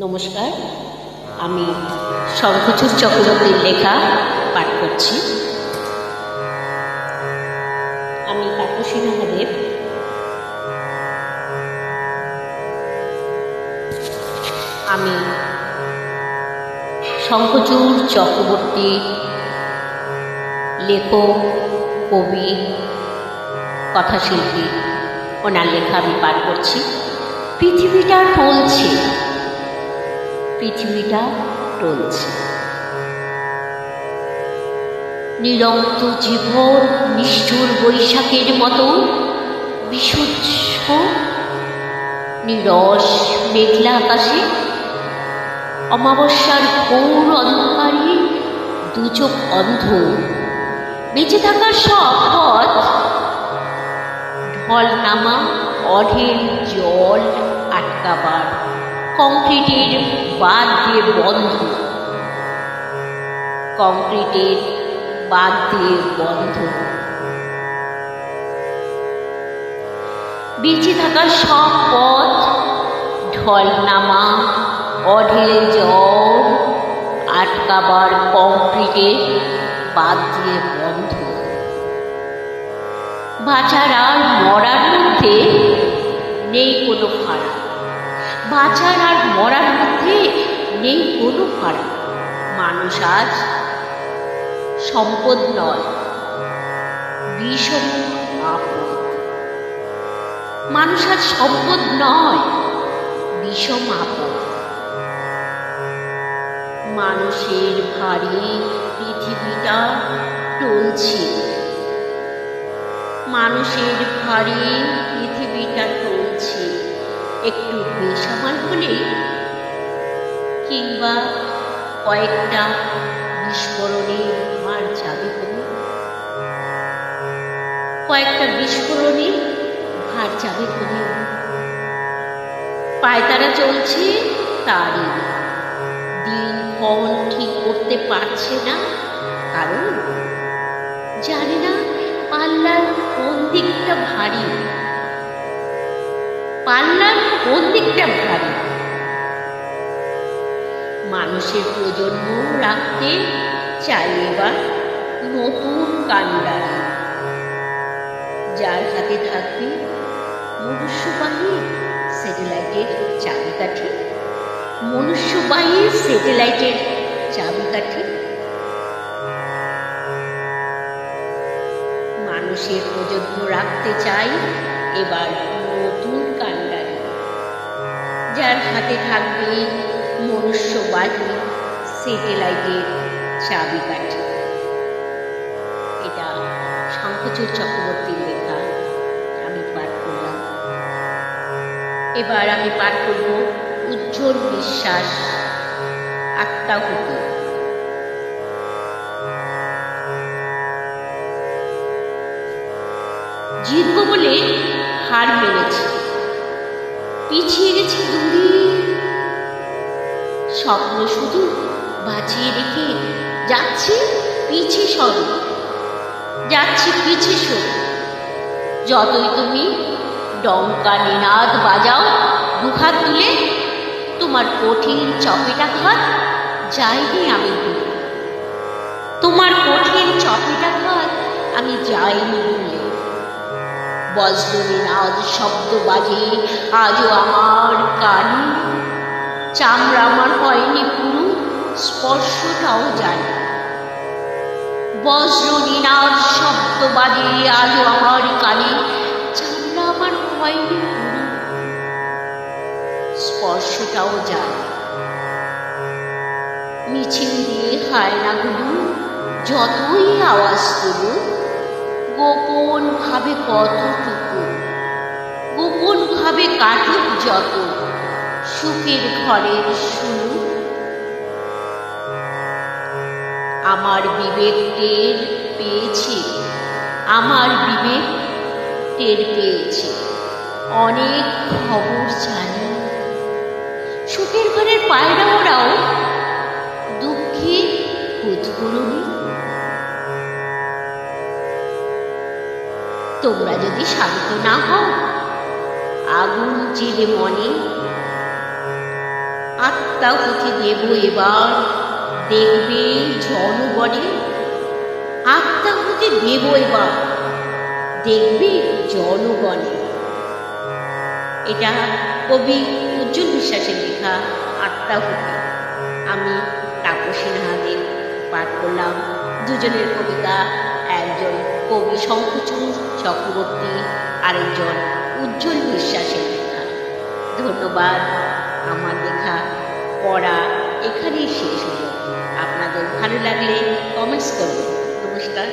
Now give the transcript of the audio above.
নমস্কার, আমি শঙ্খচূড় চক্রবর্তীর লেখা পাঠ করছি। আমি তাপসী মহাদেব। আমি শঙ্খচূড় চক্রবর্তী লেখক, কবি, কথাশিল্পী, ওনার লেখা আমি পাঠ করছি। পৃথিবীটা টলছে, পৃথিবীটা টলছে। নিরন্ত জীবন নিষ্ঠুর বৈশাখের মতো বিশুষ্ক নিরস মেঘলা আকাশে অমাবস্যার ঘোর অন্ধকারে দুচোখ অন্ধ। বেঁচে থাকার সব পথ ঢল নামা অঢেল জল আটকাবার কংক্রিটের বাঁধ দিয়ে বন্ধ, কংক্রিটের বাঁধ দিয়ে বন্ধ। বেঁচে থাকার সব পথ ঢল নামা অঢেল জল আটকাবার কংক্রিটের বাঁধ দিয়ে বন্ধ। বাঁচার আর মরার মধ্যে নেই কোনো ফারাক, বাঁচার আর মরার মধ্যে নেই কোনো ফারাক। মানুষ আজ সম্পদ নয়, বিষম আপদ। মানুষ আজ সম্পদ নয়, বিষম আপদ। মানুষের ভারে পৃথিবীটা টলছে, মানুষের ভারে পৃথিবীটা টলছে। একটু বেসামাল হলে কিংবা কয়েকটা বিস্ফোরণে আর যাবে কমে, কয়েকটা বিস্ফোরণে ভার যাবে কমে। পায়তারা চলছে তারই, দিন ক্ষণ ঠিক করতে পারছে না, কারণ জানে না পাল্লার কোন দিকটা ভারী, পাল্লার কোন দিকটা ভারী। মানুষের প্রজন্ম রাখতে চাই এবার নতুন কান্ডারি, যার হাতে থাকবে মনুষ্যবাহী স্যাটেলাইটের চাবিকাঠি, মনুষ্যবাহী স্যাটেলাইটের চাবিকাঠি। মানুষের প্রজন্ম রাখতে চাই এবার নতুন কান্ডারি, যার হাতে থাকবে মনুষ্যবাহী স্যাটেলাইটের চাবিকাঠি। এটা শঙ্খচূড় চক্রবর্তীর লেখা, আমি পাঠ করলাম। এবার আমি পাঠ করব উজ্জ্বল বিশ্বাস আত্মাহুতি। জিতব বলে হার মেনেছি, পিছিয়ে গেছি দূরে। স্বপ্ন শুধু বাঁচিয়ে রেখে যাচ্ছি পিছে সরে, যাচ্ছি পিছে সরে। যতই তুমি ডঙ্কা নিনাদ বাজাও দুহাত তুলে, তোমার কঠিন চপেটাঘাত যাইনি আমি ভুলে, তোমার কঠিন চপেটাঘাত আমি যাইনি ভুলে। বজ্র নিনাদ শব্দ বাজে আজও আমার কানে, চামড়া আমার হয়নি পুরু, স্পর্শটাও জানি। বজ্র নিনাদ শব্দ বাজে আজও আমার কানে, চামড়া আমার হয়নি পুরু, স্পর্শটাও জানি। মিছিল দিয়ে হায়নাগুলো যতই আওয়াজ তুলুক, গোপন ভাবে কতটুকু, গোপন ভাবে কাটুক যত সুখের ঘরের শুরু। আমার বিবেক টের পেয়েছে, আমার বিবেক টের পেয়েছে, অনেক খবর জানি। সুখের ঘরের পায়রা ওরাও দুঃখে উৎকুরুনি। তোমরা যদি শান্ত না হও, আগুন জেলে মনে আত্মাহুতি দেব এবার, দেখবে জনগণে। আত্মাহুতি দেব এবার, দেখবে জনগণে। এটা কবি উজ্জ্বল বিশ্বাসের লেখা আত্মাহুতি। আমি তাপসী নাহাদের পাঠ করলাম দুজনের কবিতা, একজন কবি শঙ্খচূড় চক্রবর্তী, আরেকজন উজ্জ্বল বিশ্বাসের লেখা। ধন্যবাদ। আমার লেখা পড়া এখানেই শেষ হলো। আপনাদের ভালো লাগলে কমেন্টস করুন। নমস্কার।